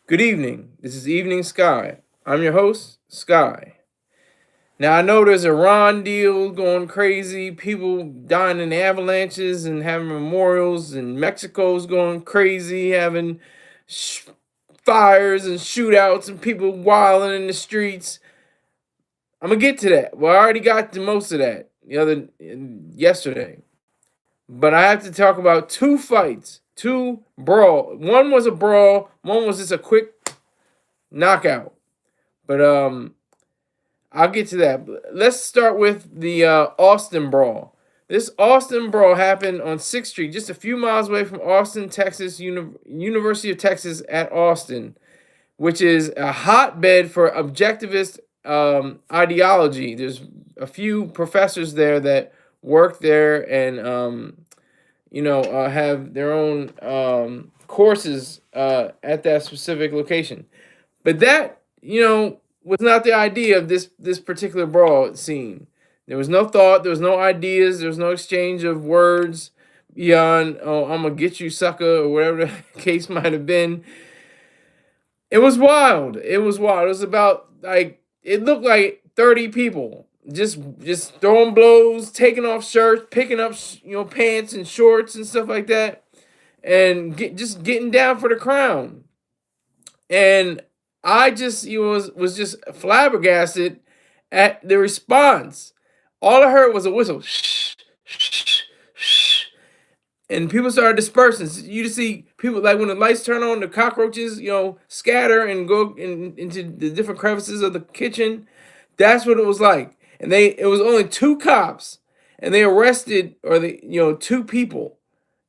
Good evening. This is Evening Sky. I'm your host, Sky. Now, I know there's a Ron deal going crazy, people dying in avalanches and having memorials, and Mexico's going crazy, having sh- fires and shootouts and people wilding in the streets. I'm going to get to that. Well, I already got to most of that yesterday. But I have to talk about two fights, two brawl. One was a brawl, one was just a quick knockout. But I'll get to that. Let's start with the Austin Brawl. This Austin Brawl happened on 6th Street, just a few miles away from Austin, Texas, University of Texas at Austin, which is a hotbed for objectivist ideology. There's a few professors there that work there and, have their own courses at that specific location. But that, was not the idea of this particular brawl scene. There was no thought, there was no ideas, there was no exchange of words beyond, oh, I'm gonna get you, sucker, or whatever the case might have been. It was wild. It was wild. It was about like it looked like 30 people just throwing blows, taking off shirts, picking up pants and shorts and stuff like that, and just getting down for the crown. And I just was just flabbergasted at the response. All I heard was a whistle, shh, shh, shh, and people started dispersing. You just see people like when the lights turn on, the cockroaches, scatter and go into the different crevices of the kitchen. That's what it was like. And it was only two cops, and they arrested two people.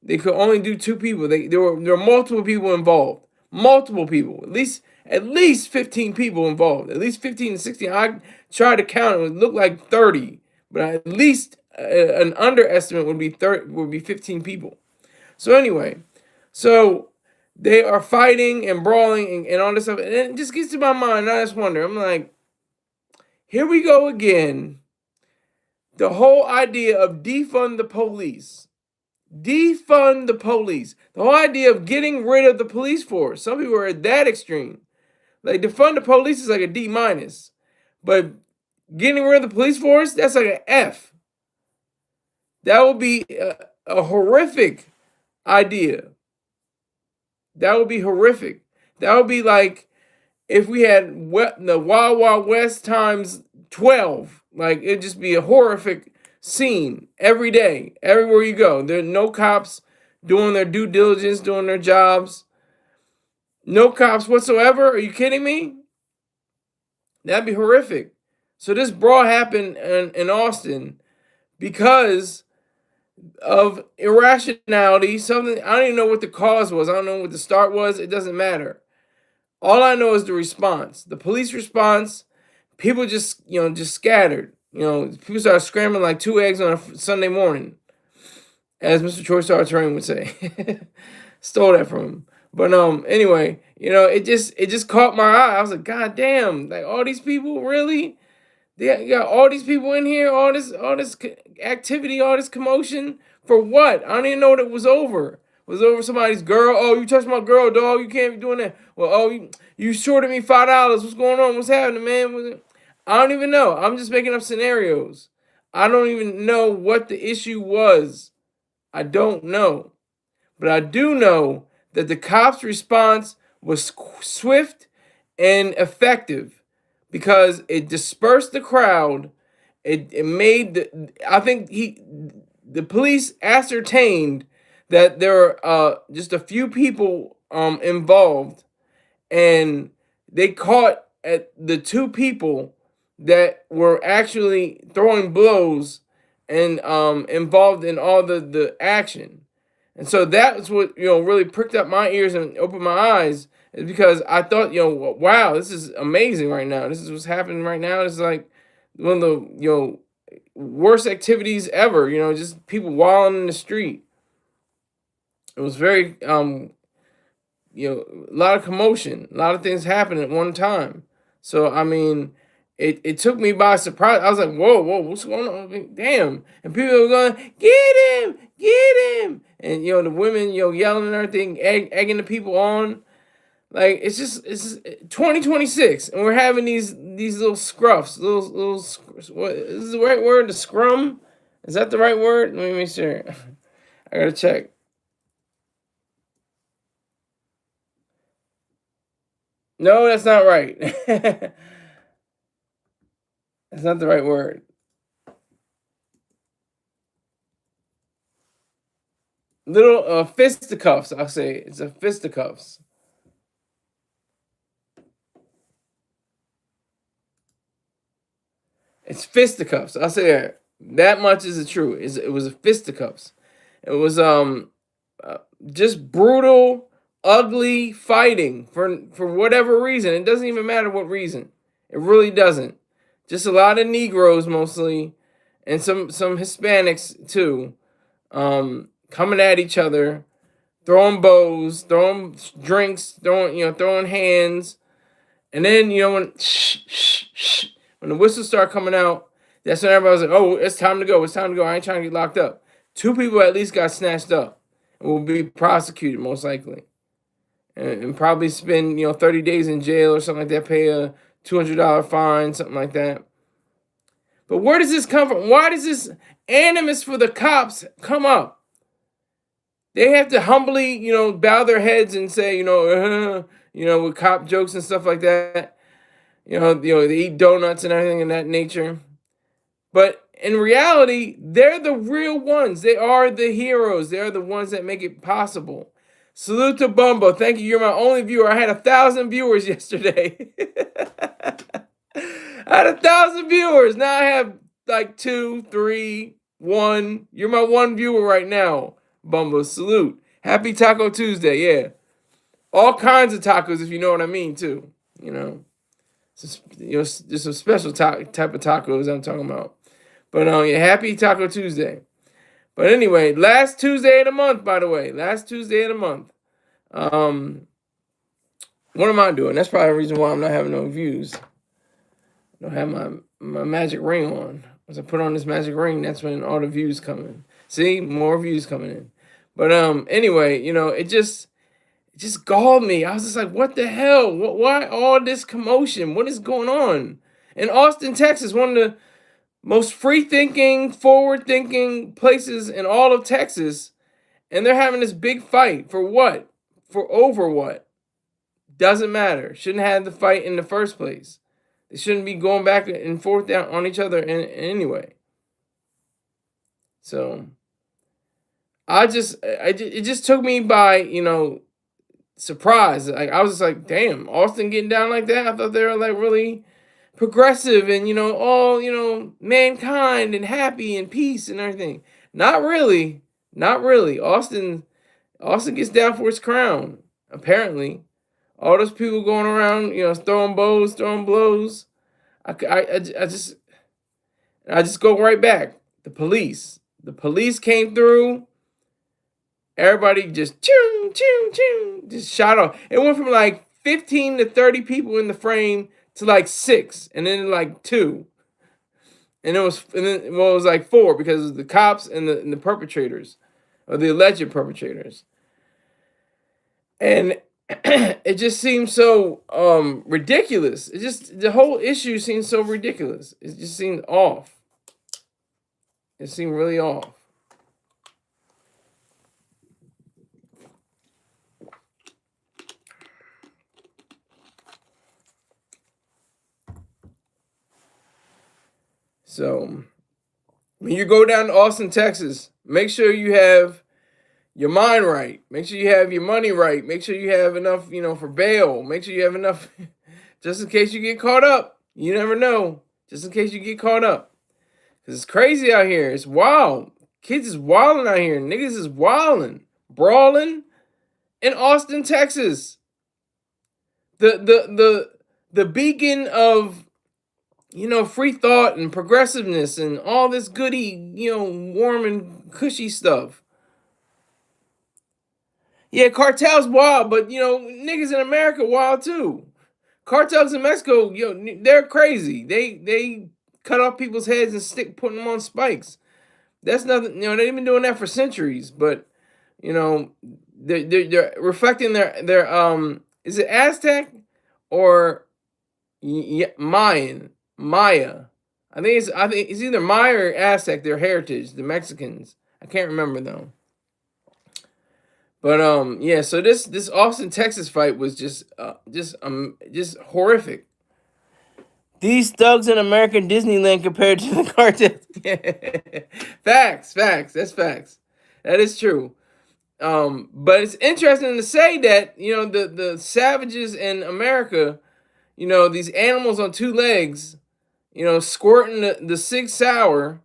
They could only do two people. There were multiple people involved. Multiple people. At least 15 people involved. At least 15 to 16. I tried to count it. It looked like 30, but at least an underestimate would be 15 people. So anyway, so they are fighting and brawling and all this stuff, and it just gets to my mind. I just wonder. I'm like, here we go again. The whole idea of defund the police. Defund the police. The whole idea of getting rid of the police force. Some people are at that extreme. Like defund the police is like a D minus, but getting rid of the police force, that's like an F. That would be a horrific idea. That would be horrific. That would be like if we had the Wild Wild West times 12. Like it'd just be a horrific scene every day, everywhere you go. There are no cops doing their due diligence, doing their jobs. No cops whatsoever. Are you kidding me? That'd be horrific. So this brawl happened in Austin because of irrationality. Something I don't even know what the cause was. I don't know what the start was. It doesn't matter. All I know is the response. The police response. People just scattered. People started scrambling like two eggs on a Sunday morning, as Mr. Troy Star Terrain would say. Stole that from him. But anyway, it just caught my eye. I was like, God damn, like all these people really? They got all these people in here, all this activity, all this commotion for what? I don't even know what it was over. Was it over somebody's girl? Oh, you touched my girl, dog. You can't be doing that. Well, oh, you shorted me $5. What's going on? What's happening, man? I don't even know. I'm just making up scenarios. I don't even know what the issue was. I don't know. But I do know that the cops' response was swift and effective because it dispersed the crowd. It made I think the police ascertained that there were just a few people involved, and they caught at the two people that were actually throwing blows and involved in all the action. And so that's what really pricked up my ears and opened my eyes, is because I thought, wow, this is amazing right now. This is what's happening right now. This is like one of the worst activities ever. Just people wilding in the street. It was very a lot of commotion, a lot of things happened at one time. So I mean, it took me by surprise. I was like, whoa, what's going on? I mean, damn. And people were going, get him. And the women, yelling and everything, egging the people on. Like it's 2026, and we're having these little scruffs, what is the right word? The scrum, is that the right word? Let me make sure. I gotta check. No, that's not right. That's not the right word. Little fisticuffs, I'll say. It's a fisticuffs. It's fisticuffs. I'll say that. That much is true. It was a fisticuffs. It was uh, just brutal, ugly fighting for whatever reason. It doesn't even matter what reason. It really doesn't. Just a lot of Negroes mostly, and some Hispanics too, coming at each other, throwing bows, throwing drinks, throwing hands, and then when when the whistles start coming out, that's when everybody was like, "Oh, it's time to go. It's time to go. I ain't trying to get locked up." Two people at least got snatched up and will be prosecuted most likely, and probably spend 30 days in jail or something like that. Pay a $200 fine, something like that. But where does this come from? Why does this animus for the cops come up? They have to humbly, bow their heads and say, with cop jokes and stuff like that. They eat donuts and everything in that nature. But in reality, they're the real ones. They are the heroes. They are the ones that make it possible. Salute to Bumbo. Thank you. You're my only viewer. I had 1,000 viewers yesterday. I had 1,000 viewers. Now I have like 2, 3, 1. You're my one viewer right now, Bumbo. Salute. Happy Taco Tuesday. Yeah. All kinds of tacos, if you know what I mean, too. There's some special type of tacos I'm talking about. But yeah, happy Taco Tuesday. But anyway, last Tuesday of the month, by the way. Last Tuesday of the month. What am I doing? That's probably the reason why I'm not having no views. I don't have my magic ring on. As I put on this magic ring, that's when all the views come in. See? More views coming in. But anyway, it just galled me. I was just like, what the hell? Why all this commotion? What is going on? In Austin, Texas, one of the most free-thinking, forward-thinking places in all of Texas, and they're having this big fight for what? For over what? Doesn't matter. Shouldn't have the fight in the first place. They shouldn't be going back and forth down on each other in anyway. So it just took me by surprise. Like I was just like, damn, Austin getting down like that. I thought they were like really progressive and all mankind and happy and peace and everything. Not really. Austin gets down for its crown. Apparently, all those people going around throwing bows, throwing blows. I just go right back. The police came through. Everybody just just shot off. It went from like 15 to 30 people in the frame to like 6, and then like 2, and it was like 4 because of the cops and the perpetrators, or the alleged perpetrators, and it just seems so ridiculous. The whole issue seems so ridiculous. It just seemed off. It seemed really off. So when you go down to Austin, Texas, make sure you have your mind right. Make sure you have your money right. Make sure you have enough, for bail. Make sure you have enough just in case you get caught up. You never know. Just in case you get caught up. Because it's crazy out here. It's wild. Kids is wilding out here. Niggas is wilding. Brawling in Austin, Texas. The beacon of free thought and progressiveness and all this goody, warm and cushy stuff. Yeah, cartels wild, but niggas in America wild too. Cartels in Mexico, they're crazy. They cut off people's heads and putting them on spikes. That's nothing. They've been doing that for centuries, but they're reflecting their Is it Aztec or Mayan? Maya. I think it's either Maya or Aztec. Their heritage, the Mexicans. I can't remember though. But yeah. So this Austin Texas fight was just horrific. These thugs in American Disneyland compared to the cartels. Facts, facts. That's facts. That is true. But it's interesting to say that the savages in America, these animals on two legs, squirting the Sig Sauer,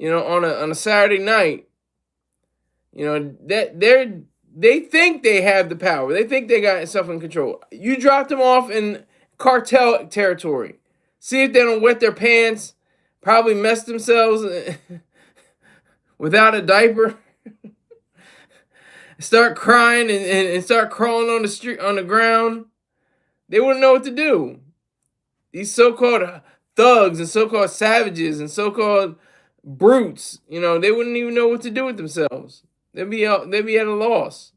on a Saturday night, that they think they have the power. They think they got stuff in control. You drop them off in cartel territory. See if they don't wet their pants, probably mess themselves without a diaper. Start crying and start crawling on the street on the ground. They wouldn't know what to do. These so-called thugs and so-called savages and so-called brutes, they wouldn't even know what to do with themselves. They'd be at a loss.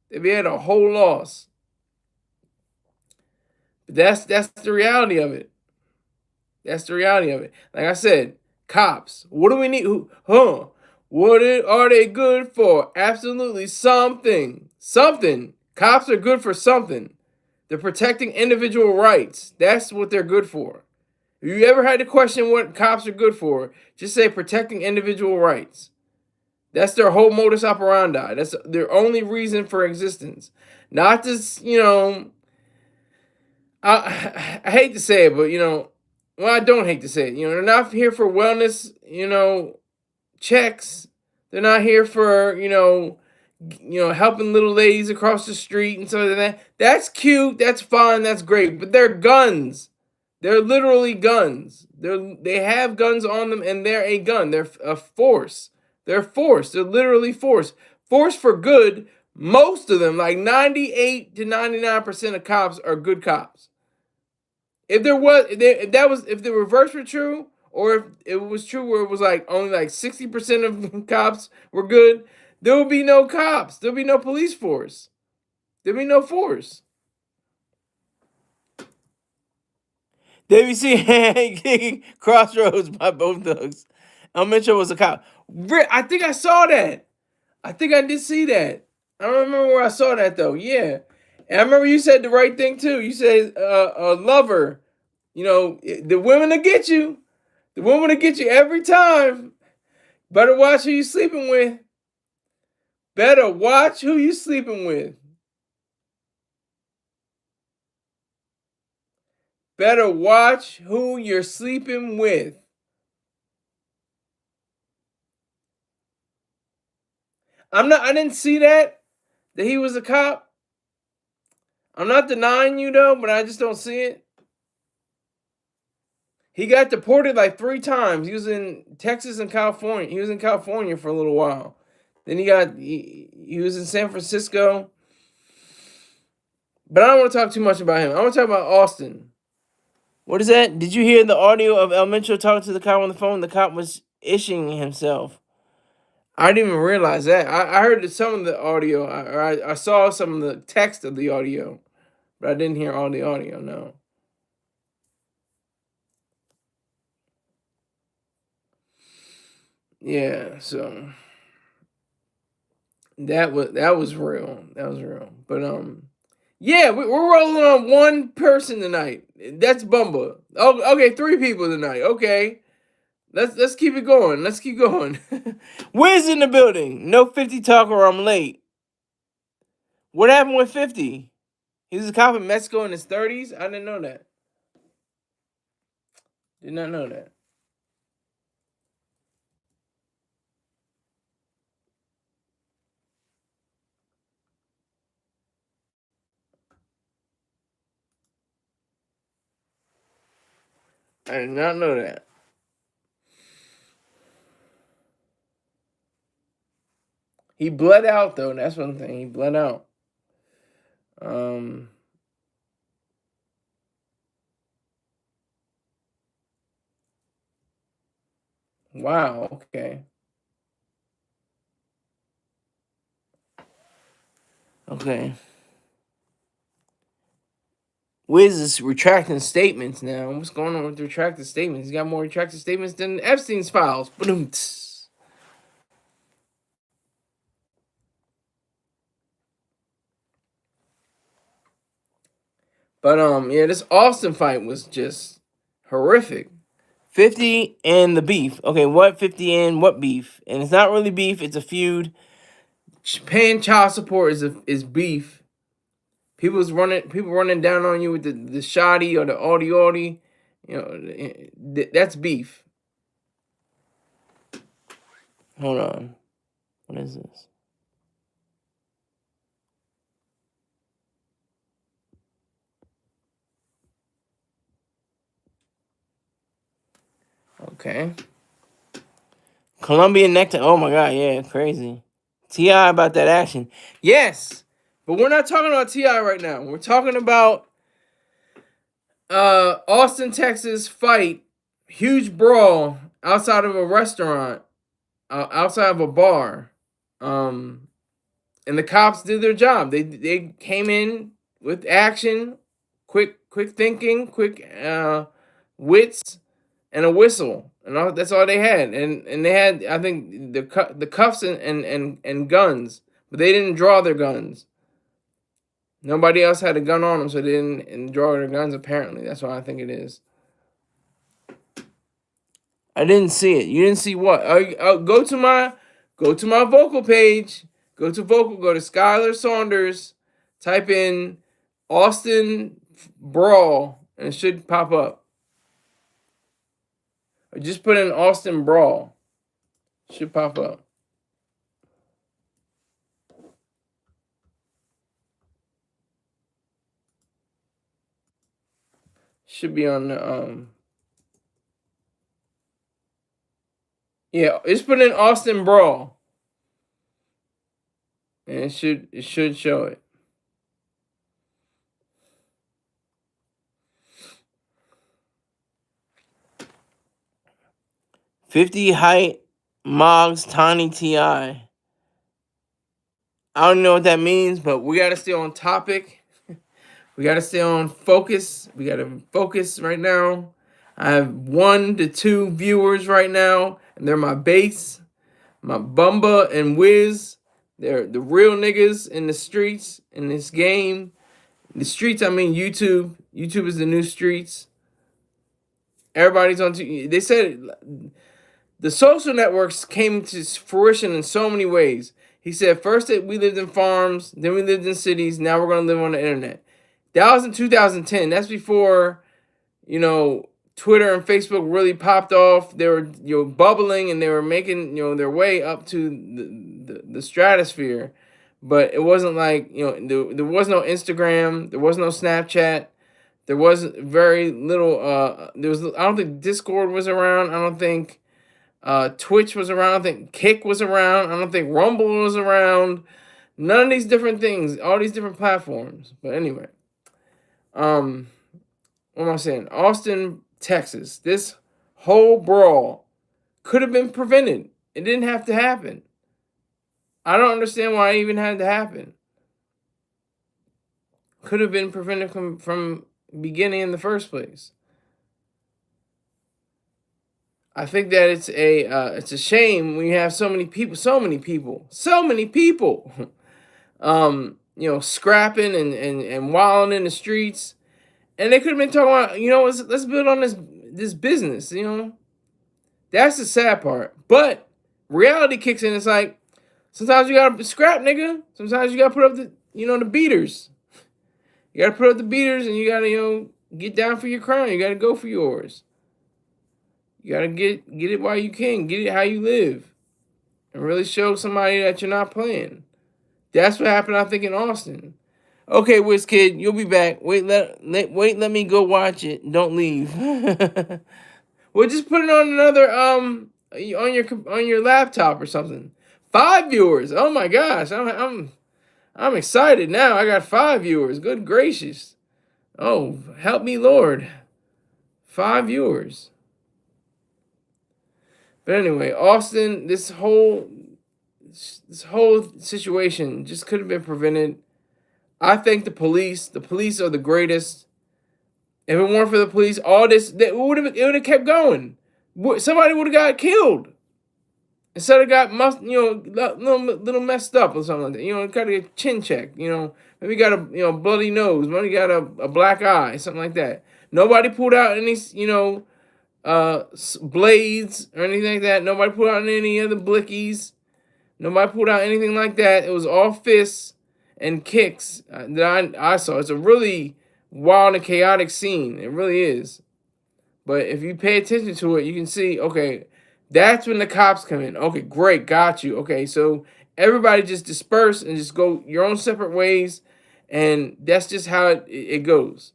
They'd be at a whole loss. But that's the reality of it. That's the reality of it. Like I said, cops. What do we need? What are they good for? Absolutely something. Something. Cops are good for something. They're protecting individual rights. That's what they're good for. If you ever had to question what cops are good for, just say protecting individual rights. That's their whole modus operandi. That's their only reason for existence. Not this, I hate to say it, but well, I don't hate to say it. They're not here for wellness, checks. They're not here for, helping little ladies across the street and stuff like that. That's cute. That's fine. That's great. But they're guns. They're literally guns. They have guns on them, and they're a gun. They're a force. They're force. They're literally force. Force for good. Most of them, like 98 to 99% of cops, are good cops. If the reverse were true, or if it was true where it was like only like 60% of cops were good, there would be no cops. There'll be no police force. There'll be no force. WC Crossroads by both thugs. El Mitchell was a cop. I think I saw that. I think I did see that. I don't remember where I saw that though. Yeah. And I remember you said the right thing too. You said a lover. The women will get you. The women will get you every time. Better watch who you sleeping with. Better watch who you sleeping with. Better watch who you're sleeping with. I didn't see that he was a cop. I'm not denying you though, but I just don't see it. He got deported like 3 times. He was in Texas and California. He was in California for a little while. Then he was in San Francisco. But I don't want to talk too much about him. I want to talk about Austin. What is that? Did you hear the audio of El Mitchell talking to the cop on the phone? The cop was ishing himself. I didn't even realize that. I heard some of the audio. I saw some of the text of the audio. But I didn't hear all the audio, no. Yeah, so that was real. That was real. But yeah, we're rolling on one person tonight. That's Bumba. Oh, okay, 3 people tonight. Okay. Let's keep it going. Let's keep going. Wiz in the building. No 50 talk or I'm late. What happened with 50? He was a cop in Mexico in his 30s? I didn't know that. Did not know that. I did not know that. He bled out though. That's one thing. He bled out. Um. Wow. Okay. Okay. Wiz is retracting statements now. What's going on with retracted statements? He's got more retracted statements than Epstein's files. But yeah, this Austin fight was just horrific. 50 and the beef. Okay, what 50 and what beef? And it's not really beef, it's a feud. Paying child support is beef. People running down on you with the shoddy or the Audi. You know, that's beef. Hold on. What is this? Okay. Colombian necktie. Oh my god, yeah, crazy. T.I. about that action. Yes. But we're not talking about T.I. right now. We're talking about Austin, Texas fight. Huge brawl outside of a restaurant. Outside of a bar. And the cops did their job. They came in with action, quick thinking, quick wits, and a whistle, and that's all they had. And they had, I think, the cuffs and guns, but they didn't draw their guns. Nobody else had a gun on them, so they didn't draw their guns. Apparently, that's what I think it is. I didn't see it. You didn't see what? Go to my vocal page. Go to vocal. Go to Skylar Saunders. Type in Austin Brawl, and it should pop up. Or just put in Austin Brawl. It should pop up. Should be on the yeah, just put in Austin Brawl. And it should show it. $50 height Moggs Tiny T.I. I don't know what that means, but we gotta stay on topic. We gotta stay on focus. We gotta focus right now. I have 1 to 2 viewers right now, and they're my base, my Bumba and Wiz. They're the real niggas in the streets in this game. The streets, I mean YouTube. YouTube is the new streets. Everybody's on. They said the social networks came to fruition in so many ways. He said first that we lived in farms, then we lived in cities. Now we're gonna live on the internet. That was in 2010. That's before, Twitter and Facebook really popped off. They were, bubbling, and they were making, their way up to the stratosphere. But it wasn't like, there was no Instagram, there was no Snapchat, there was very little. I don't think Discord was around. I don't think Twitch was around. I don't think Kick was around. I don't think Rumble was around. None of these different things, all these different platforms. But anyway. What am I saying? Austin, Texas. This whole brawl could have been prevented. It didn't have to happen. I don't understand why it even had to happen. Could have been prevented from beginning in the first place. I think that it's a shame when you have so many people, scrapping and wilding in the streets. And they could have been talking about, let's build on this business, That's the sad part. But reality kicks in. It's like, sometimes you gotta scrap, nigga. Sometimes you gotta put up the beaters. You gotta put up the beaters, and you gotta, get down for your crown. You gotta go for yours. You gotta get it while you can. Get it how you live. And really show somebody that you're not playing. That's what happened, I think, in Austin. Okay, WizKid, you'll be back. Wait, let me go watch it. Don't leave. Well, just put it on another on your laptop or something. 5 viewers. Oh my gosh, I'm excited now. I got 5 viewers. Good gracious. Oh, help me, Lord. 5 viewers. But anyway, Austin, this whole situation just could have been prevented. I thank the police. The police are the greatest. If it weren't for the police, all this it would have kept going. Somebody would have got killed instead of got little messed up or something like that. Got to get chin checked. Maybe got a bloody nose. Maybe got a black eye, something like that. Nobody pulled out any blades or anything like that. Nobody pulled out any of the blickies. Nobody pulled out anything like that. It was all fists and kicks that I saw. It's a really wild and chaotic scene. It really is. But if you pay attention to it, you can see, okay, that's when the cops come in. Okay, great, got you. Okay, so everybody just disperse and just go your own separate ways, and that's just how it goes.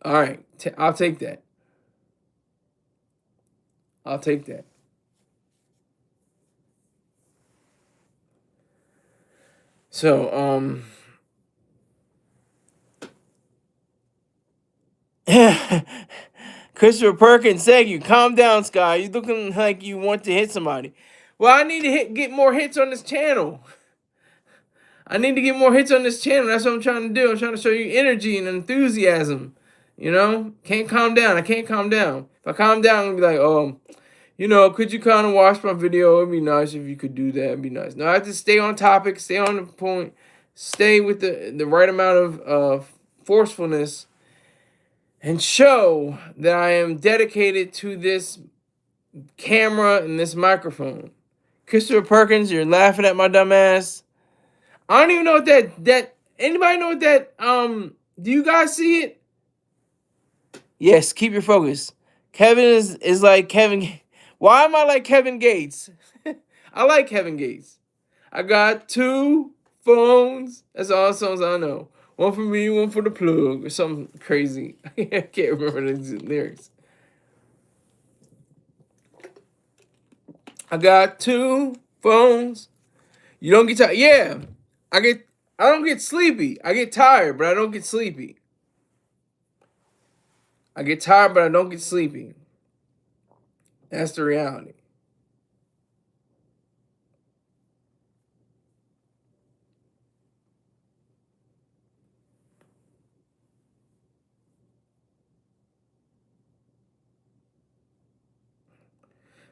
All right, I'll take that. I'll take that. So, Christopher Perkins, thank you. Calm down, Sky. You looking like you want to hit somebody. Well, I need to get more hits on this channel. I need to get more hits on this channel. That's what I'm trying to do. I'm trying to show you energy and enthusiasm. Can't calm down. I can't calm down. If I calm down, I'm gonna be like, oh, could you kind of watch my video? It'd be nice if you could do that. It'd be nice. No, I have to stay on topic, stay on the point, stay with the right amount of forcefulness, and show that I am dedicated to this camera and this microphone. Christopher Perkins, you're laughing at my dumb ass. I don't even know what that anybody know what that do you guys see it? Yes, keep your focus. Kevin is like Kevin. Why am I like Kevin Gates? I like Kevin Gates. I got 2 phones. That's all the songs I know. One for me, one for the plug, or something crazy. I can't remember the lyrics. I got 2 phones. You don't get tired. Yeah, I don't get sleepy. I get tired, but I don't get sleepy. I get tired, but I don't get sleepy. That's the reality.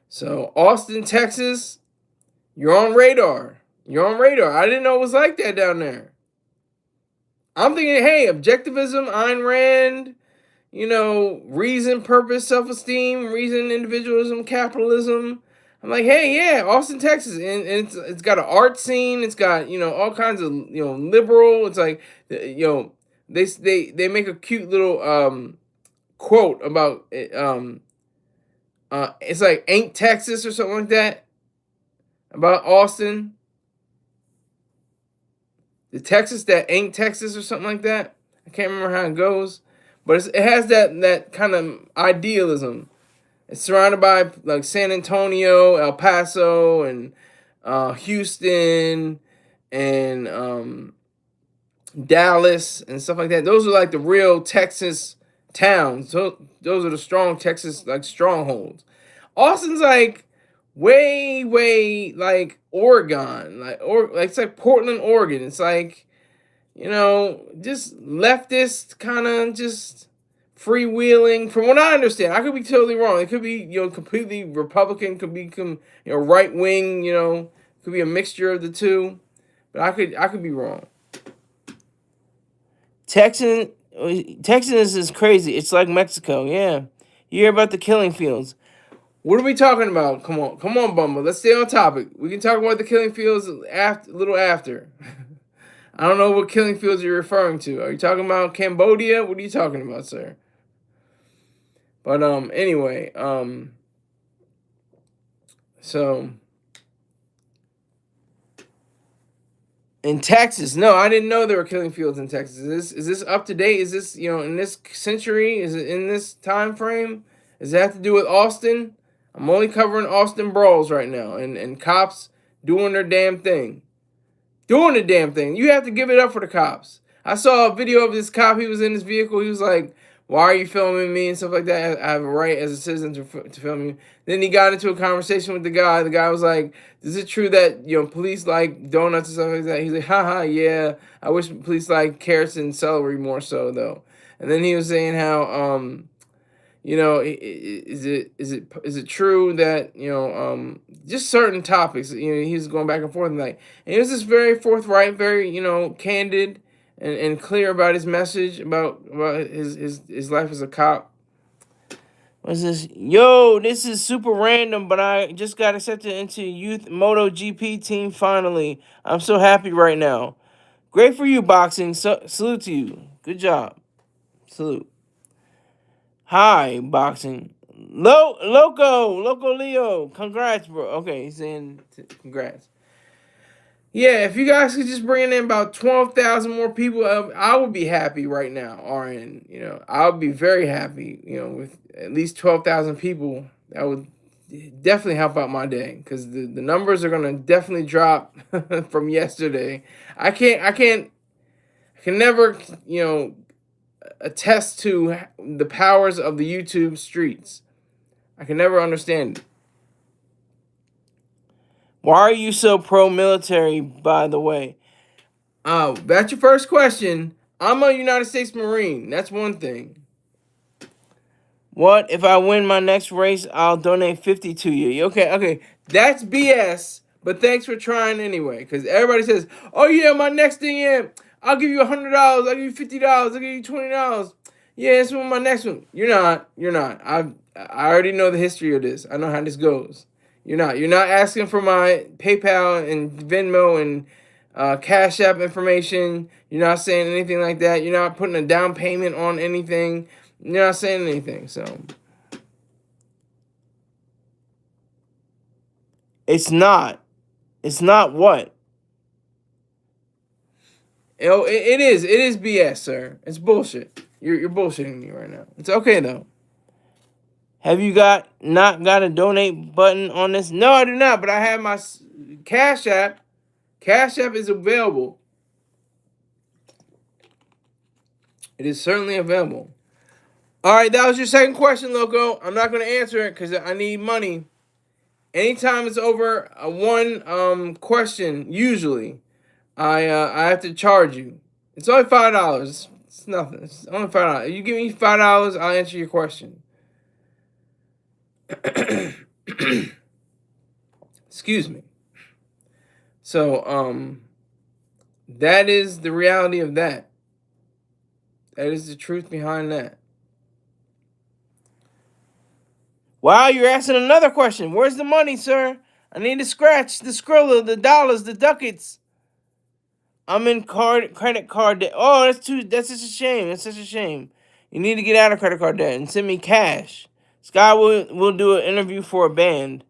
So, Austin, Texas, you're on radar. You're on radar. I didn't know it was like that down there. I'm thinking, hey, objectivism, Ayn Rand, reason, purpose, self-esteem, reason, individualism, capitalism. I'm like, hey, yeah, Austin, Texas, and it's got an art scene. It's got all kinds of liberal. It's like they make a cute little quote about it. It's like Ain't Texas or something like that about Austin. The Texas that ain't Texas or something like that. I can't remember how it goes, but it has that kind of idealism. It's surrounded by like San Antonio, El Paso, and Houston, and Dallas, and stuff like that. Those are like the real Texas towns. So those are the strong Texas like strongholds. Austin's like way like Oregon, like it's like Portland, Oregon. It's like just leftist kind of just freewheeling. From what I understand, I could be totally wrong. It could be completely Republican, could be right wing. Could be a mixture of the two, but I could be wrong. Texas is crazy. It's like Mexico. Yeah, you hear about the killing fields. What are we talking about? Come on, Bumble. Let's stay on topic. We can talk about the killing fields a little after. I don't know what killing fields you're referring to. Are you talking about Cambodia? What are you talking about, sir? But anyway, so in Texas, no, I didn't know there were killing fields in Texas. Is this up to date? Is this in this century? Is it in this time frame? Does it have to do with Austin? I'm only covering Austin brawls right now, and cops doing their damn thing. Doing the damn thing. You have to give it up for the cops. I saw a video of this cop. He was in his vehicle. He was like, why are you filming me and stuff like that? I have a right as a citizen to film you. Then he got into a conversation with the guy. The guy was like, is it true that police like donuts and stuff like that? He's like, haha, yeah. I wish police like carrots and celery more so though. And then he was saying how is it true that just certain topics, he was going back and forth, and he was just very forthright, very candid and clear about his message about his life as a cop. What's this? Yo, this is super random, but I just got accepted into Youth MotoGP team finally. I'm so happy right now. Great for you, boxing. Salute to you. Good job. Salute. Hi, boxing. Loco Leo. Congrats, bro. Okay, he's saying congrats. Yeah, if you guys could just bring in about 12,000 more people, I would be happy right now. RN, I would be very happy. With at least 12,000 people, that would definitely help out my day, because the numbers are gonna definitely drop from yesterday. I can never attest to the powers of the YouTube streets. I can never understand it. Why are you so pro-military, by the way? That's your first question. I'm a United States Marine. That's one thing. What if I win my next race? I'll donate 50 to you. Okay. That's BS. But thanks for trying anyway. Because everybody says, "Oh yeah, my next thing, yeah, I'll give you $100. I'll give you $50. I'll give you $20. Yeah, it's one my next one." You're not. I already know the history of this. I know how this goes. You're not asking for my PayPal and Venmo and Cash App information. You're not saying anything like that. You're not putting a down payment on anything. You're not saying anything. So it's not. It's not what? It is. It is BS, sir. It's bullshit. You're bullshitting me right now. It's okay though. Have you not got a donate button on this? No, I do not. But I have my Cash App. Cash App is available. It is certainly available. All right, that was your second question, Loco. I'm not going to answer it because I need money. Anytime it's over one question, usually, I have to charge you. It's only $5. It's nothing. It's only $5. If you give me $5, I'll answer your question. Excuse me. So, that is the reality of that. That is the truth behind that. Wow, you're asking another question. Where's the money, sir? I need to scratch the Skrilla, the dollars, the ducats. I'm in credit card debt. Oh, that's just a shame. That's such a shame. You need to get out of credit card debt and send me cash. Sky will do an interview for a band.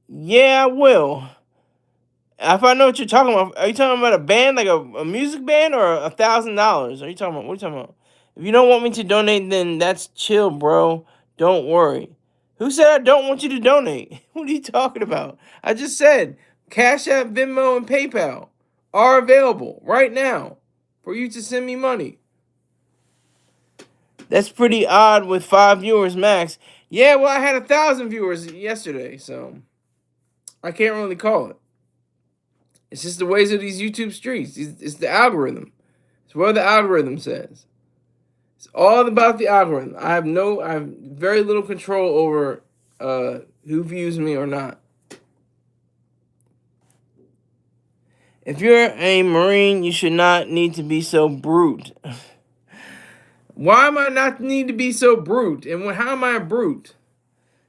Yeah, I will. If I know what you're talking about, are you talking about a band, like a music band, or $1,000? Are you talking about? What are you talking about? If you don't want me to donate, then that's chill, bro. Don't worry. Who said I don't want you to donate? What are you talking about? I just said Cash App, Venmo, and PayPal are available right now for you to send me money. That's pretty odd with 5 viewers max. Yeah, well, I had 1,000 viewers yesterday, so I can't really call it. It's just the ways of these YouTube streets. It's the algorithm. It's what the algorithm says. It's all about the algorithm. I have very little control over who views me or not. If you're a Marine, you should not need to be so brute. Why am I not need to be so brute? And how am I a brute?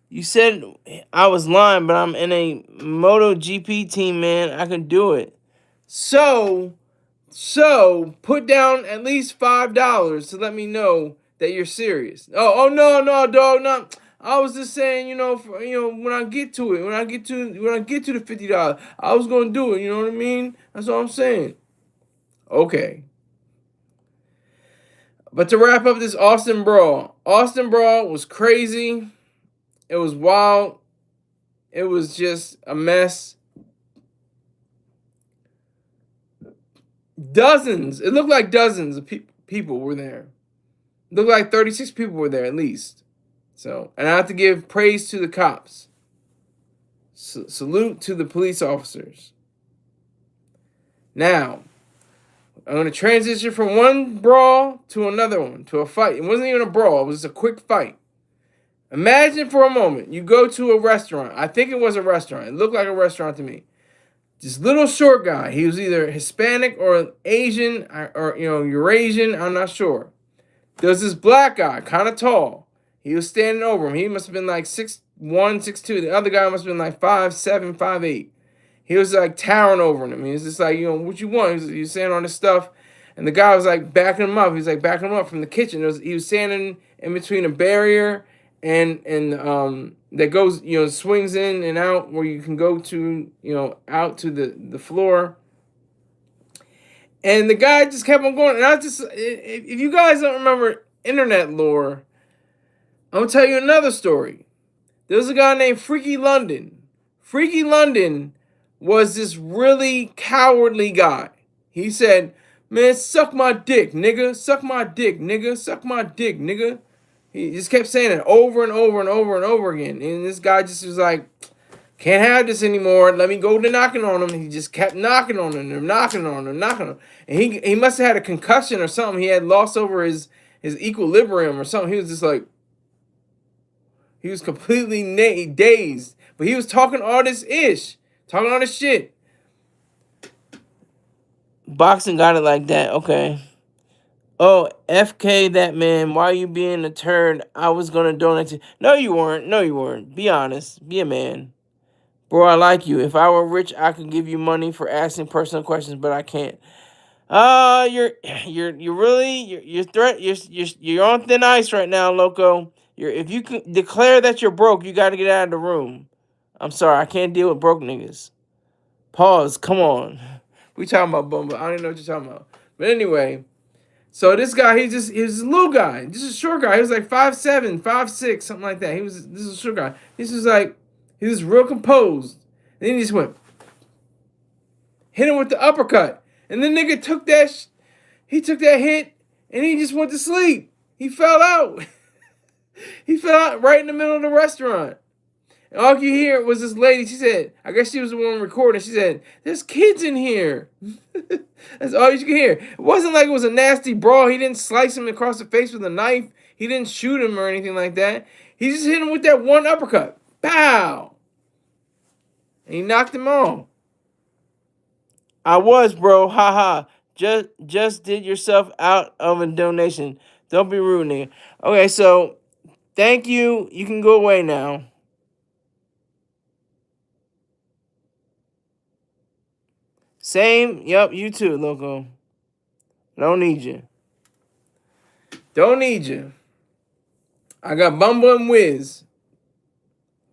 You said I was lying, but I'm in a MotoGP team, man. I can do it. So put down at least $5 to let me know that you're serious. Oh no, dog, no. I was just saying, when I get to it, when I get to the $50, I was gonna do it. You know what I mean? That's all I'm saying. Okay. But to wrap up this Austin Brawl was crazy. It was wild. It was just a mess. It looked like dozens of people were there. It looked like 36 people were there at least. So, and I have to give praise to the cops. Salute to the police officers. Now, I'm going to transition from one brawl to another one, to a fight. It wasn't even a brawl. It was just a quick fight. Imagine for a moment, you go to a restaurant. I think it was a restaurant. It looked like a restaurant to me. This little short guy. He was either Hispanic or Asian or Eurasian. I'm not sure. There was this black guy, kind of tall. He was standing over him. He must have been like 6'1", 6'2". The other guy must have been like 5'7", 5'8". He was like towering over him. He was just like, what you want? He was saying all this stuff. And the guy was like backing him up. He was like backing him up from the kitchen. He was standing in between a barrier and that goes, swings in and out where you can go to, out to the floor. And the guy just kept on going. And if you guys don't remember internet lore, I'm going to tell you another story. There was a guy named Freaky London. Freaky London was this really cowardly guy. He said, man, suck my dick, nigga. Suck my dick, nigga. Suck my dick, nigga. He just kept saying it over and over and over and over again. And this guy just was like, can't have this anymore. Let me go to knocking on him. He just kept knocking on him, knocking on him, knocking on him. And he must have had a concussion or something. He had lost over his equilibrium or something. He was just like, he was completely dazed. But he was talking all this ish. Talking all this shit. Boxing got it like that. Okay. Oh, FK that man. Why are you being a turd? I was going to donate to... No, you weren't. No, you weren't. Be honest. Be a man. Bro, I like you. If I were rich, I could give you money for asking personal questions, but I can't. You're on thin ice right now, loco. If you can declare that you're broke, you got to get out of the room. I'm sorry, I can't deal with broke niggas. Pause. Come on. We talking about Bumble. I don't even know what you're talking about. But anyway, so this guy, he was a little guy, just a short guy. He was like 5'7", 5'6", something like that. This is a short guy. He was real composed. And then he just went, hit him with the uppercut. And the nigga took that hit, and he just went to sleep. He fell out. He fell out right in the middle of the restaurant. And all you hear was this lady, she said, I guess she was the one recording, she said, there's kids in here. That's all you could hear. It wasn't like it was a nasty brawl. He didn't slice him across the face with a knife. He didn't shoot him or anything like that. He just hit him with that one uppercut. Pow! And he knocked him off. I was, bro. Ha ha. Just did yourself out of a donation. Don't be rude, nigga. Okay, so thank you. You can go away now. Same. Yep, you too, loco. Don't need you. Don't need you. I got Bumble and Wiz.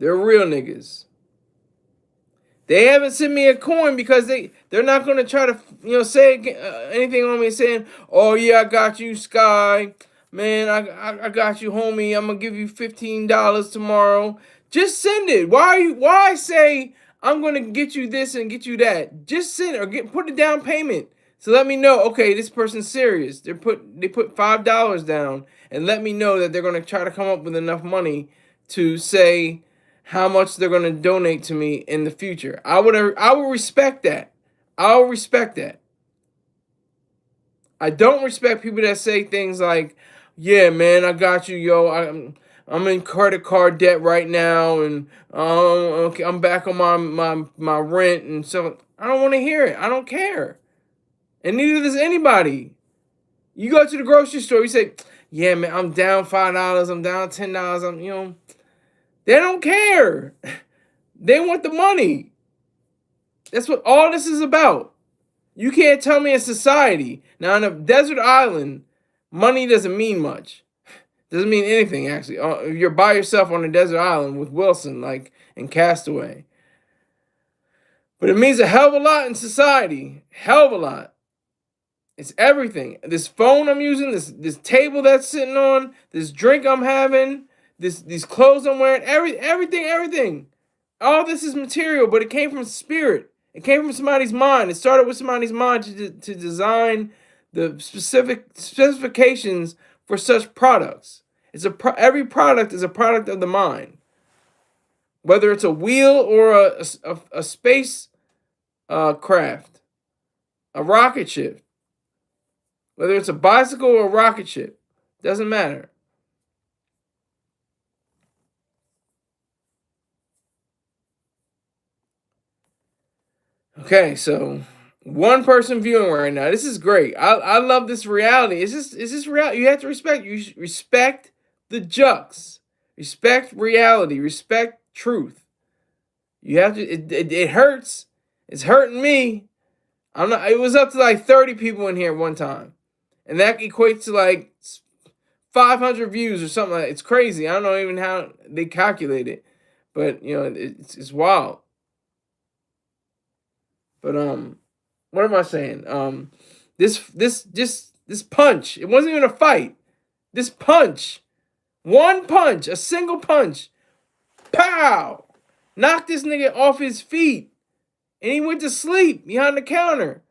They're real niggas. They haven't sent me a coin because they're not going to try to say anything on me saying, oh yeah, I got you, Sky. Man, I got you, homie. I'm going to give you $15 tomorrow. Just send it. Why say I'm going to get you this and get you that? Just send it or put a down payment. So let me know, okay, this person's serious. They put $5 down and let me know that they're going to try to come up with enough money to say how much they're going to donate to me in the future. I would respect that. I'll respect that. I don't respect people that say things like, yeah, man, I got you, yo. I'm in credit card debt right now, and okay, I'm back on my rent and so I don't want to hear it. I don't care. And neither does anybody. You go to the grocery store, you say, yeah, man, I'm down $5, I'm down $10, they don't care. They want the money. That's what all this is about. You can't tell me in society. Now, on a desert island, money doesn't mean much. Doesn't mean anything, actually. If you're by yourself on a desert island with Wilson, like in Castaway. But it means a hell of a lot in society. Hell of a lot. It's everything. This phone I'm using, this table that's sitting on, this drink I'm having, these clothes I'm wearing, everything. All this is material, but it came from spirit. It came from somebody's mind. It started with somebody's mind to design the specific specifications for such products. Every product is a product of the mind. Whether it's a wheel or a space craft, a rocket ship. Whether it's a bicycle or a rocket ship, doesn't matter. Okay, so one person viewing right now. This is great. I love this reality. Is this reality? You have to respect. You respect the jux. Respect reality. Respect truth. You have to. It hurts. It's hurting me. I'm not. It was up to like 30 people in here at one time, and that equates to like 500 views or something. It's crazy. I don't know even how they calculate it, but it's wild. But what am I saying? This punch. It wasn't even a fight. This punch, one punch, a single punch, pow, knocked this nigga off his feet, and he went to sleep behind the counter.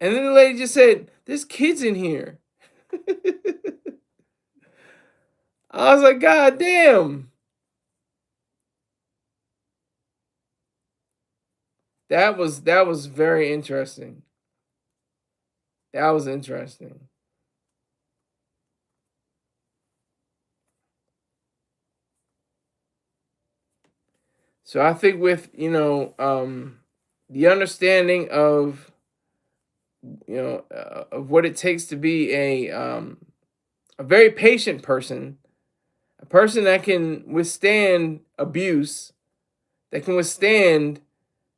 And then the lady just said, "There's kids in here." I was like, "God damn." That was very interesting. That was interesting. So I think with the understanding of of what it takes to be a very patient person, a person that can withstand abuse, that can withstand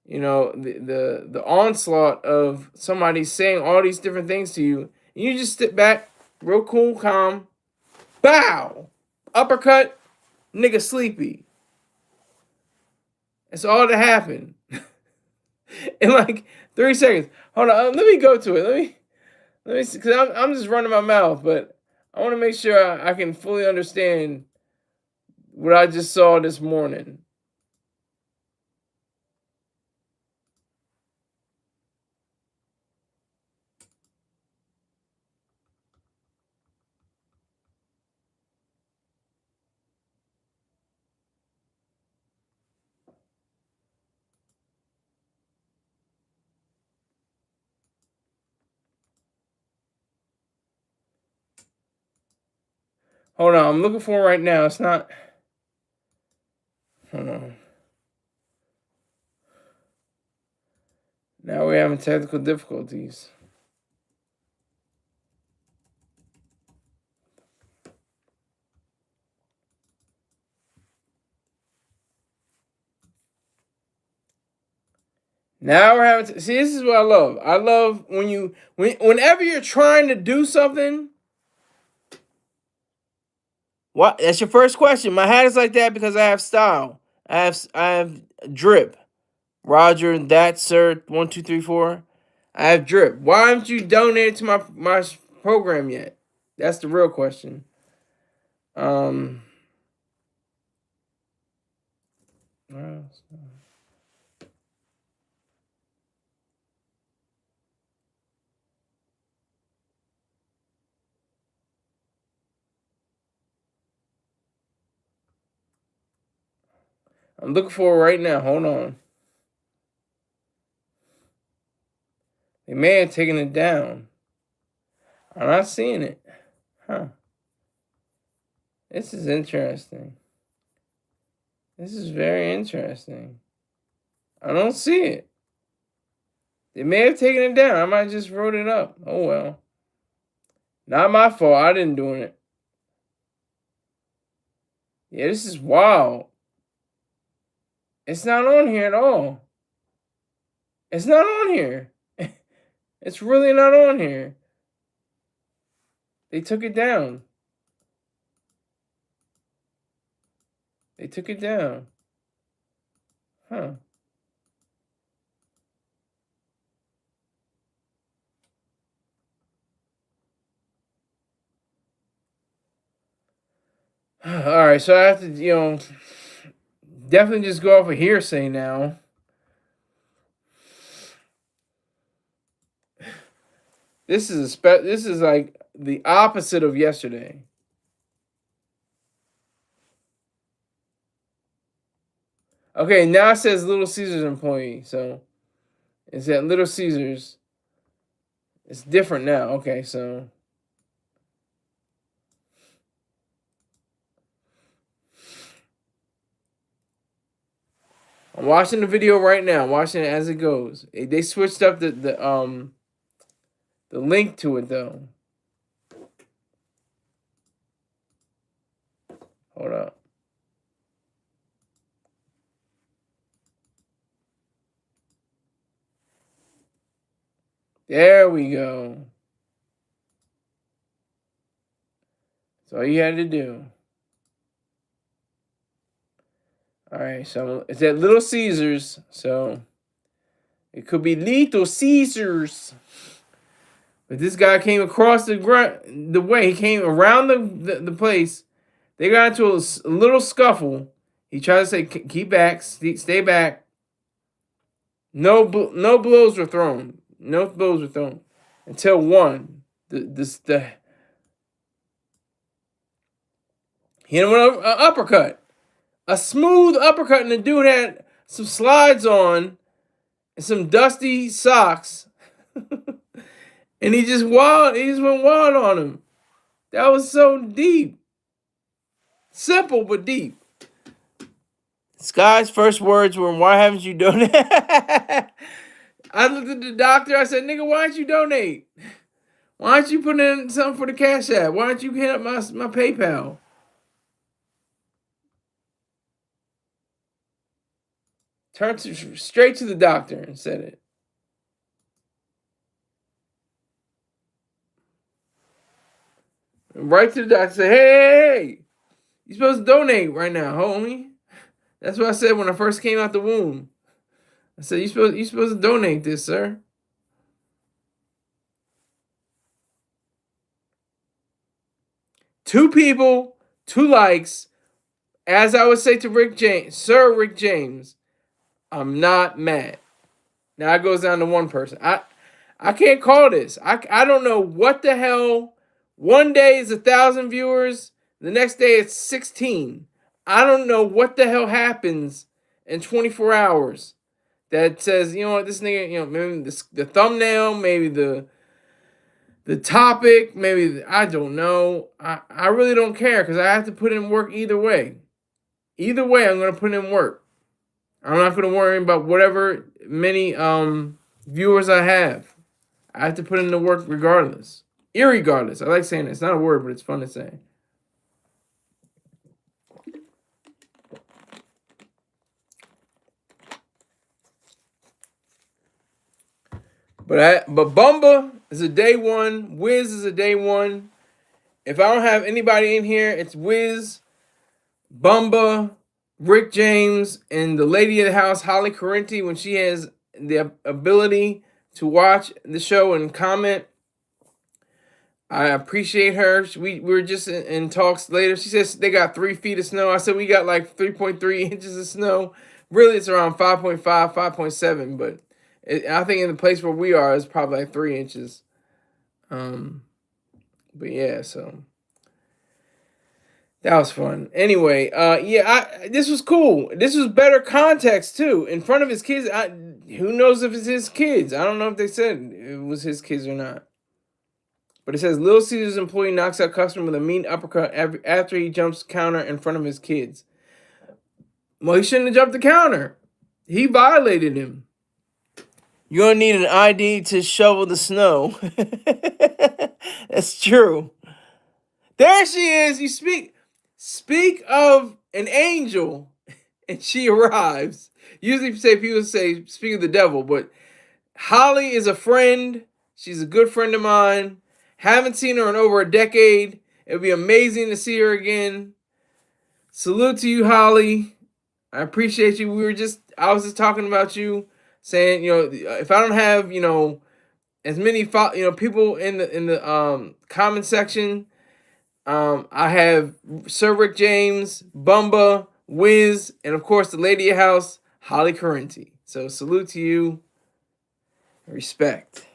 the onslaught of somebody saying all these different things to you, and you just sit back, real cool, calm, bow, uppercut, nigga sleepy. That's all that happened in like 3 seconds. Hold on, let me go to it. Let me see, because I'm just running my mouth, but I want to make sure I can fully understand what I just saw this morning. Hold on, I'm looking for it right now. It's not. Hold on. Now we're having technical difficulties. Now we're having. See, this is what I love. I love whenever you're trying to do something. What? That's your first question. My hat is like that because I have style. I have drip. Roger, that sir, 1 2 3 4. I have drip. Why haven't you donated to my program yet? That's the real question. Um, I'm looking for it right now. Hold on. They may have taken it down. I'm not seeing it. Huh. This is interesting. This is very interesting. I don't see it. They may have taken it down. I might just wrote it up. Oh well. Not my fault. I didn't do it. Yeah, this is wild. It's not on here at all. It's not on here. It's really not on here. They took it down. They took it down. Huh. All right, so I have to, definitely just go off of hearsay now. This is like the opposite of yesterday. Okay, now it says Little Caesars employee, so it's at Little Caesars. It's different now. Okay, so I'm watching the video right now. I'm watching it as it goes. They switched up the link to it though. Hold up. There we go. That's all you had to do. All right, so it's at Little Caesars, so it could be Little Caesars. But this guy came across the way. He came around the place. They got into a little scuffle. He tried to say, "Keep back, stay back." No blows were thrown. No blows were thrown until one. He hit him with an uppercut, a smooth uppercut, and the dude had some slides on and some dusty socks, and he just went wild on him. That was so deep, simple but deep. Sky's first words were, "Why haven't you donated?" I looked at the doctor. I said, "Nigga, why don't you donate? Why don't you put in something for the Cash App? Why don't you hit up my PayPal?" Turned straight to the doctor and said it. Right to the doctor. Said, "Hey, you supposed to donate right now, homie." That's what I said when I first came out the womb. I said, you supposed to donate this, sir." Two people, 2 likes. As I would say to Rick James, Sir Rick James, I'm not mad. Now it goes down to one person. I can't call this. I don't know what the hell. One day is 1,000 viewers. The next day it's 16. I don't know what the hell happens in 24 hours that says, you know what, this nigga, you know, maybe the thumbnail, maybe the topic, maybe I don't know. I really don't care because I have to put in work either way. Either way, I'm gonna put in work. I'm not gonna worry about whatever many viewers I have. I have to put in the work regardless. Irregardless. I like saying it. It's not a word, but it's fun to say. But Bumba is a day one. Wiz is a day one. If I don't have anybody in here, it's Wiz, Bumba, Rick James, and the lady of the house, Holly Correnti, when she has the ability to watch the show and comment. I appreciate her. We were just in talks later. She says they got 3 feet of snow. I said we got like 3.3 inches of snow. Really, it's around 5.5, 5.7, but I think in the place where we are, it's probably like 3 inches. But yeah, so that was fun. Anyway, this was cool. This was better context too. In front of his kids, who knows if it's his kids? I don't know if they said it was his kids or not. But it says Little Caesars employee knocks out customer with a mean uppercut after he jumps counter in front of his kids. Well, he shouldn't have jumped the counter. He violated him. You're gonna need an ID to shovel the snow. That's true. There she is. You speak of an angel, and she arrives. Usually, people say speak of the devil, but Holly is a friend. She's a good friend of mine. Haven't seen her in over a decade. It would be amazing to see her again. Salute to you, Holly. I appreciate you. I was just talking about you, saying, if I don't have, as many, people in the comment section, I have Sir Rick James, Bumba, Wiz, and of course the lady of house, Holly Correnti. So salute to you. Respect.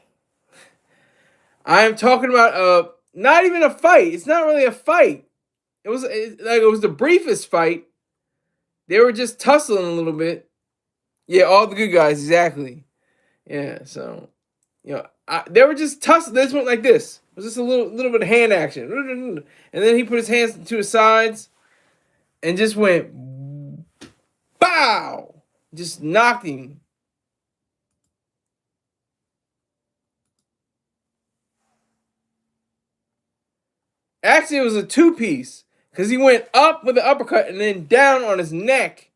I am talking about not even a fight. It's not really a fight. It was the briefest fight. They were just tussling a little bit. Yeah, all the good guys, exactly. Yeah, so They were just tussling. This went like this. It was just a little bit of hand action, and then he put his hands to his sides and just went, bow, just knocked him. Actually, it was a two-piece because he went up with the uppercut and then down on his neck.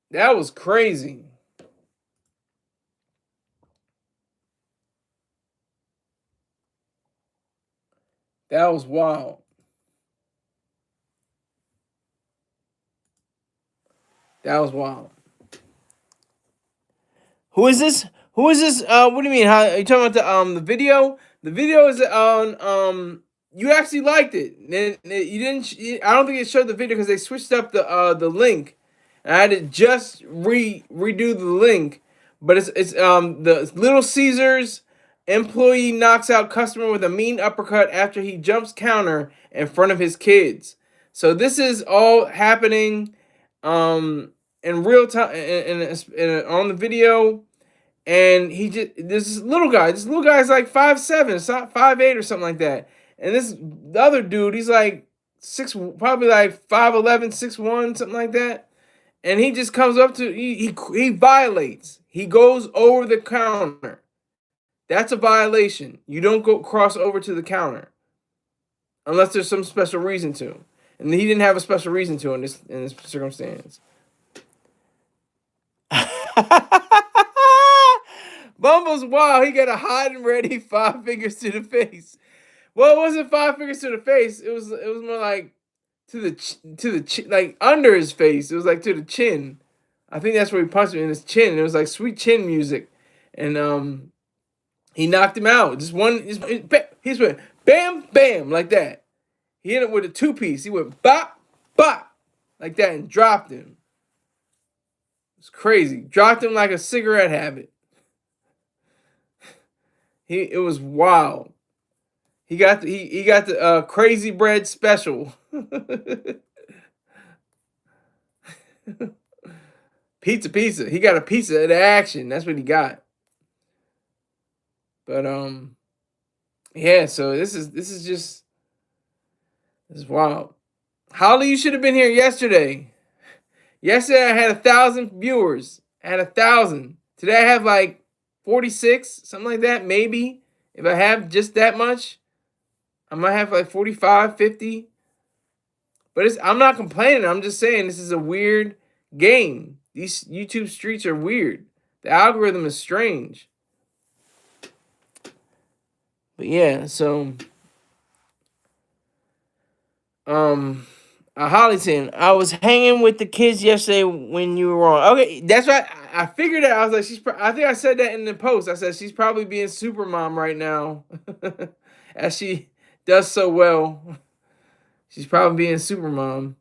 That was crazy. That was wild. That was wild. Who is this? Who is this? What do you mean? How are you talking about the video? The video is on you actually liked it. And you didn't. I don't think it showed the video because they switched up the link. And I had to just redo the link. But it's the Little Caesars employee knocks out customer with a mean uppercut after he jumps counter in front of his kids. So this is all happening in real time on the video. And he just this little guy. This little guy's like 5'7", 5'8", or something like that. And the other dude, he's like probably like 5'11", 6'1", something like that. And he just comes up to he violates. He goes over the counter. That's a violation. You don't go cross over to the counter unless there's some special reason to. And he didn't have a special reason to in this circumstance. Bumble's wild. He got a hot and ready 5 fingers to the face. Well, it wasn't 5 fingers to the face. It was more like to the chin, like under his face. It was like to the chin. I think that's where he punched him in his chin. It was like sweet chin music, and he knocked him out. Just one. He went bam, bam like that. He hit him with a 2-piece. He went bop, bop like that and dropped him. It's crazy. Dropped him like a cigarette habit. It was wild. He got the crazy bread special. Pizza. He got a pizza at action. That's what he got. But yeah. So this is wild. Holly, you should have been here yesterday. Yesterday I had 1,000 viewers. I had 1,000. Today I have like 46, something like that, maybe. If I have just that much, I might have like 45, 50. But I'm not complaining. I'm just saying this is a weird game. These YouTube streets are weird. The algorithm is strange. But yeah, so Hollyton, I was hanging with the kids yesterday when you were on. Okay, that's right. I figured that. I was like, I think I said that in the post. I said she's probably being super mom right now, as she does so well. She's probably being super mom.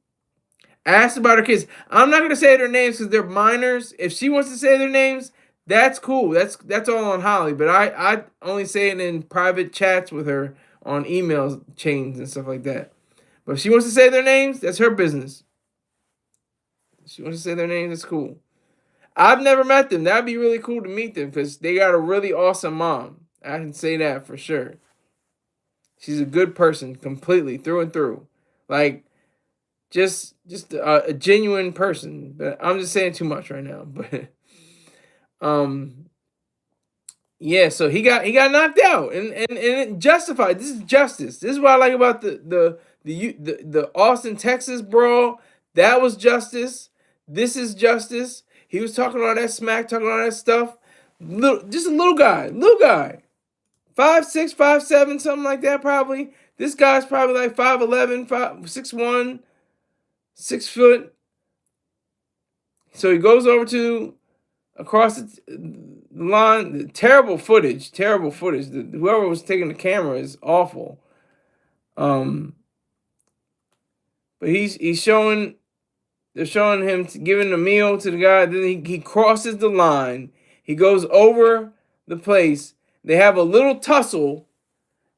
Asked about her kids. I'm not gonna say their names because they're minors. If she wants to say their names, that's cool. That's all on Holly. But I only say it in private chats with her on email chains and stuff like that. But if she wants to say their names, that's her business. If she wants to say their names, that's cool. I've never met them. That'd be really cool to meet them because they got a really awesome mom. I can say that for sure. She's a good person, completely through and through. Like, just a genuine person. But I'm just saying too much right now. But yeah. So he got knocked out and justified. This is justice. This is what I like about the Austin, Texas brawl. That was justice. This is justice. He was talking all that smack, talking all that stuff. Just a little guy. 5'6", 5'7", something like that probably. This guy's probably like 5'11", 6'1", 6 foot. So he goes over to across the line. Terrible footage. Whoever was taking the camera is awful. But he's showing. They're showing him giving a meal to the guy. Then he crosses the line. He goes over the place. They have a little tussle.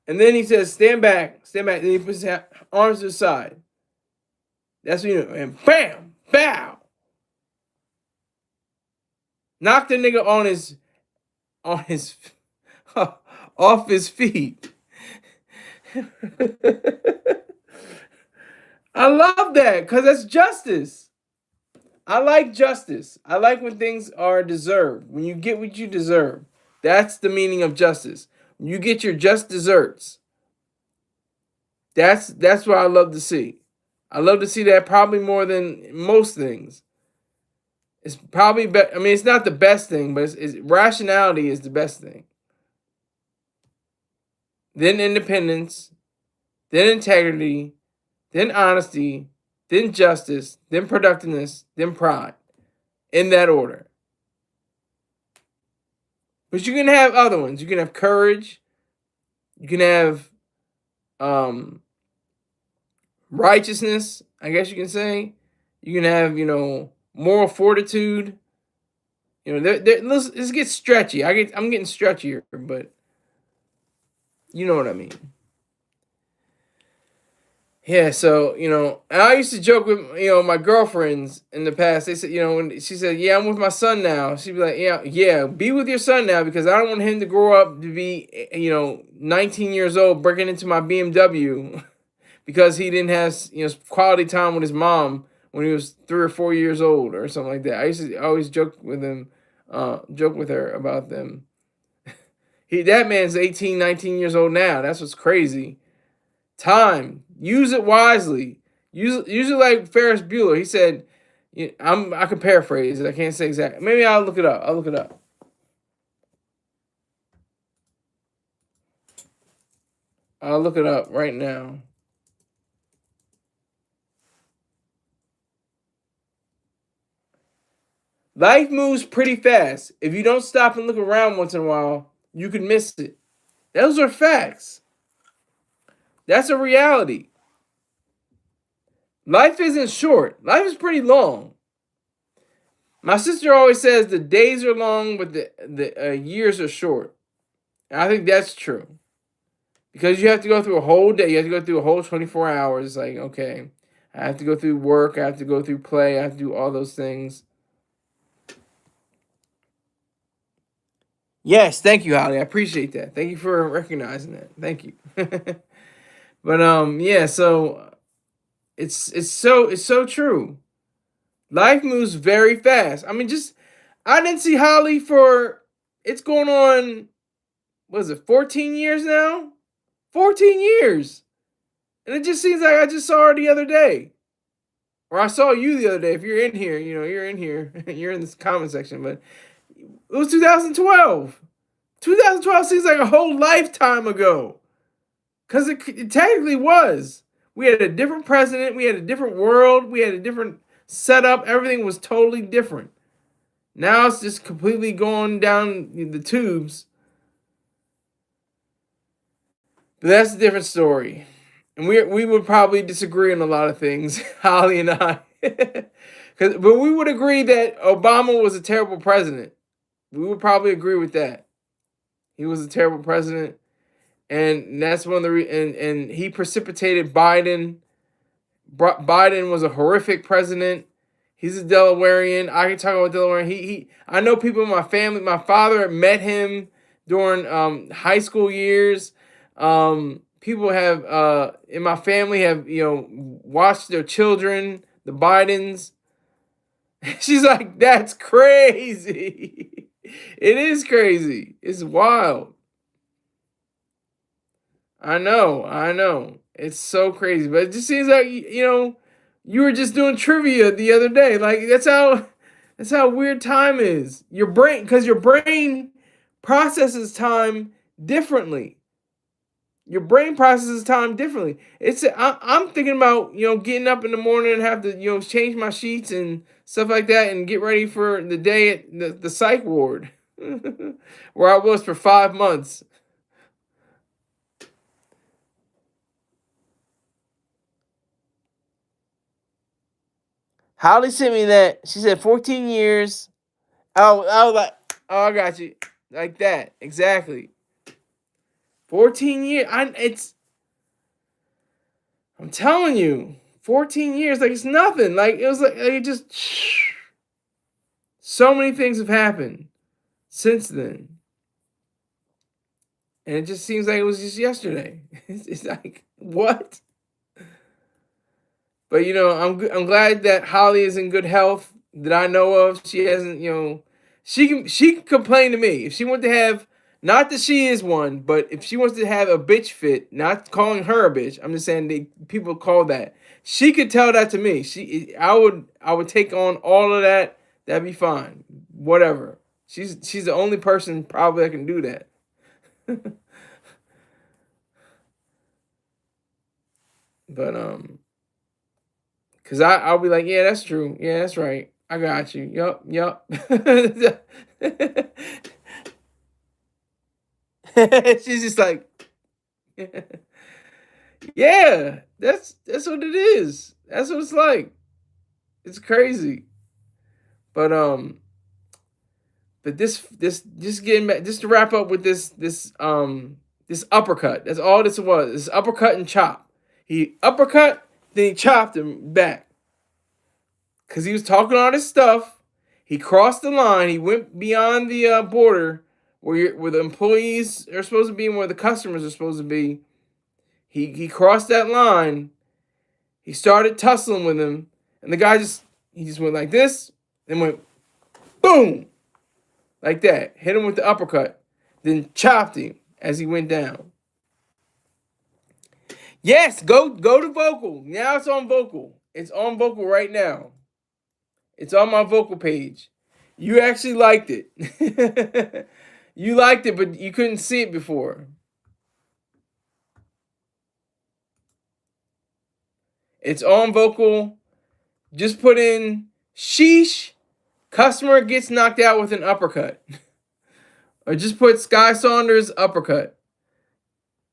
And then he says, stand back. Then he puts his arms to the side. That's what you know. And bam, bow. Knocked the nigga on his off his feet. I love that because that's justice. I like justice. I like when things are deserved. When you get what you deserve. That's the meaning of justice. When you get your just desserts. That's what I love to see. I love to see that probably more than most things. It's probably I mean, it's not the best thing, but rationality is the best thing. Then independence, then integrity, then honesty, then justice, then productiveness, then pride. In that order. But you can have other ones. You can have courage. You can have righteousness, I guess you can say. You can have, moral fortitude. Let's get stretchy. I'm getting stretchier, but you know what I mean. Yeah, so, and I used to joke with, my girlfriends in the past. They said, when she said, yeah, I'm with my son now. She'd be like, yeah, be with your son now because I don't want him to grow up to be, 19 years old breaking into my BMW because he didn't have, quality time with his mom when he was 3 or 4 years old or something like that. I used to always joke with her about them. That man's 18, 19 years old now. That's what's crazy. Time. Use it wisely. Use it like Ferris Bueller. He said, I can paraphrase it. I can't say exactly. Maybe I'll look it up. I'll look it up right now. Life moves pretty fast. If you don't stop and look around once in a while, you could miss it. Those are facts. That's a reality. Life isn't short. Life is pretty long. My sister always says the days are long, but the years are short. And I think that's true. Because you have to go through a whole day. You have to go through a whole 24 hours. Like, okay, I have to go through work. I have to go through play. I have to do all those things. Yes, thank you, Holly. I appreciate that. Thank you for recognizing that. Thank you. But yeah, so it's so true. Life moves very fast. I mean, I didn't see Holly for it's going on, what is it, 14 years now? 14 years. And it just seems like I just saw her the other day. Or I saw you the other day. If you're in here, you're in here. You're in this comment section. But it was 2012. 2012 seems like a whole lifetime ago. Because it technically was. We had a different president. We had a different world. We had a different setup. Everything was totally different. Now it's just completely going down the tubes. But that's a different story. And we would probably disagree on a lot of things, Holly and I. But we would agree that Obama was a terrible president. We would probably agree with that. He was a terrible president. And that's one of the and he precipitated Biden. Biden was a horrific president. He's a Delawarean. I can talk about Delaware. I know people in my family. My father met him during high school years. People have in my family have watched their children, the Bidens. She's like, that's crazy. It is crazy. It's wild. I know. It's so crazy. But it just seems like, you were just doing trivia the other day. Like, that's how weird time is. Because your brain processes time differently. Your brain processes time differently. I'm thinking about, getting up in the morning and have to, change my sheets and stuff like that and get ready for the day at the psych ward where I was for 5 months. Holly sent me that. She said 14 years. I was like, oh, I got you. Like that. Exactly. 14 years. I'm telling you, 14 years, like it's nothing. Like it was like it just So many things have happened since then. And it just seems like it was just yesterday. It's like, what? But I'm glad that Holly is in good health that I know of. She hasn't, she can complain to me if she wants to have. Not that she is one, but if she wants to have a bitch fit, not calling her a bitch, I'm just saying people call that. She could tell that to me. I would take on all of that. That'd be fine. Whatever. She's the only person probably that can do that. But cause I'll be like, yeah, that's true. Yeah, that's right. I got you. Yup. She's just like, yeah, that's what it is. That's what it's like. It's crazy. But this just getting back, just to wrap up with this uppercut. That's all this was. This uppercut and chop. He uppercut, then he chopped him back. Cause he was talking all this stuff. He crossed the line. He went beyond the border where the employees are supposed to be and where the customers are supposed to be. He crossed that line. He started tussling with him, and the guy just went like this, and went boom, like that. Hit him with the uppercut, then chopped him as he went down. Yes, go to vocal. Now it's on vocal. It's on vocal right now. It's on my vocal page. You actually liked it. You liked it, but you couldn't see it before. It's on vocal. Just put in sheesh. Customer gets knocked out with an uppercut. Or just put Sky Saunders uppercut.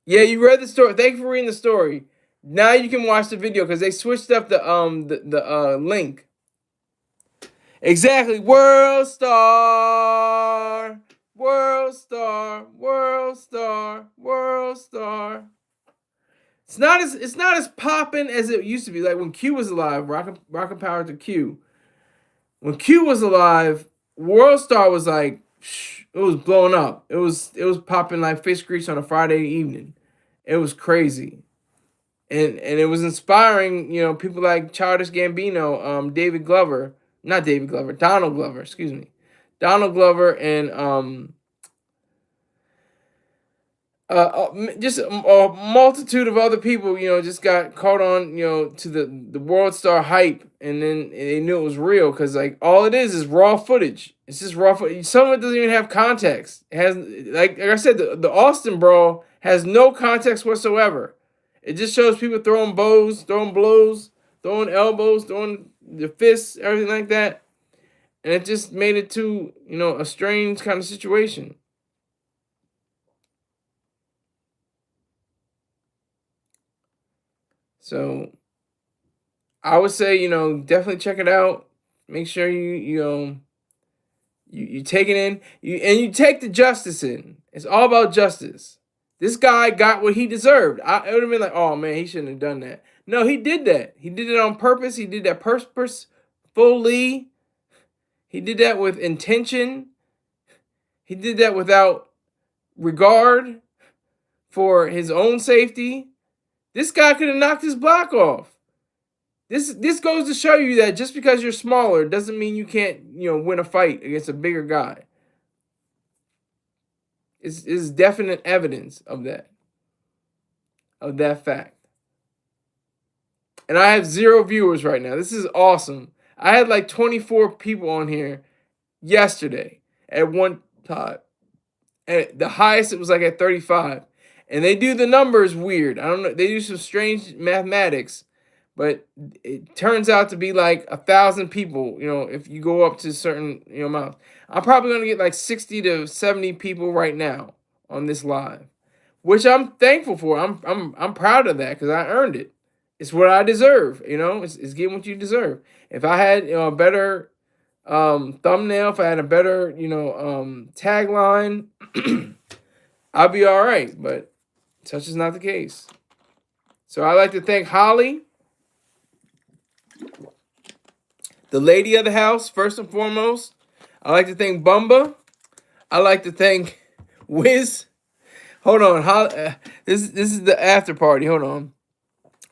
Yeah, you read the story. Thank you for reading the story. Now you can watch the video because they switched up the link. Exactly. World Star. World Star. World Star. World Star. It's not as popping as it used to be. Like when Q was alive, rockin' power to Q. When Q was alive, World Star was like, it was blowing up. It was popping like fish grease on a Friday evening. It was crazy. And it was inspiring, people like Childish Gambino, Donald Glover, excuse me. Donald Glover and just a multitude of other people, just got caught on, to the World Star hype, and then they knew it was real because like all it is raw footage. It's just raw footage. Some of it doesn't even have context. It has like I said, the Austin Brawl has no context whatsoever. It just shows people throwing bows, throwing blows, throwing elbows, throwing the fists, everything like that, and it just made it to a strange kind of situation. So I would say, definitely check it out. Make sure you take it in, you take the justice in. It's all about justice. This guy got what he deserved. It would have been like, oh man, he shouldn't have done that. No, he did that. He did it on purpose. He did that purposefully. He did that with intention. He did that without regard for his own safety. This guy could have knocked his block off. This goes to show you that just because you're smaller doesn't mean you can't, win a fight against a bigger guy. It's definite evidence of that fact. And I have 0 viewers right now. This is awesome. I had like 24 people on here yesterday at one time. And the highest it was like at 35. And they do the numbers weird. I don't know. They do some strange mathematics. But it turns out to be like 1,000 people, if you go up to certain amount. I'm probably gonna get like 60 to 70 people right now on this live, which I'm thankful for. I'm proud of that because I earned it. It's what I deserve. It's getting what you deserve. If I had a better thumbnail, if I had a better tagline, I'd be all right. But such is not the case. So I'd like to thank Holly, the lady of the house, first and foremost, I like to thank Bumba. I like to thank Wiz. Hold on. This is the after party. Hold on.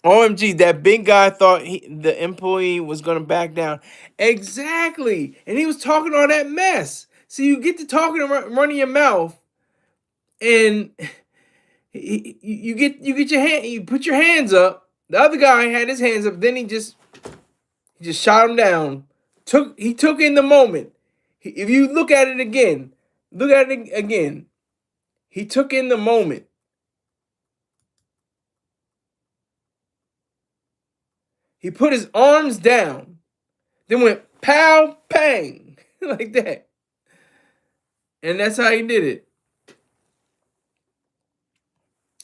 OMG, that big guy thought the employee was going to back down. Exactly. And he was talking all that mess. So you get to talking and running your mouth, and you get your hand, you put your hands up. The other guy had his hands up, then he just shot him down. He took in the moment. If you look at it again, he took in the moment. He put his arms down, then went pow, bang, like that. And that's how he did it.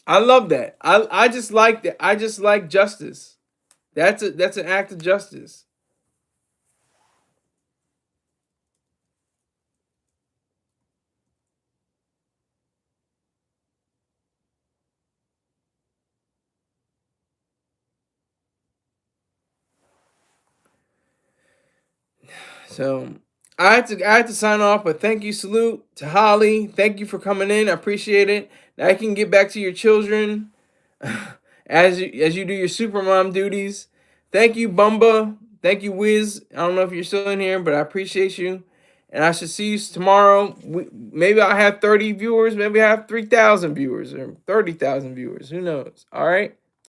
I love that. I just like that. I just like justice. That's an act of justice. So I had to sign off, but thank you, salute to Holly. Thank you for coming in. I appreciate it. Now you can get back to your children as you do your super mom duties. Thank you, Bumba. Thank you, Wiz. I don't know if you're still in here, but I appreciate you. And I should see you tomorrow. Maybe I'll have 30 viewers. Maybe I have 3,000 viewers or 30,000 viewers. Who knows? All right.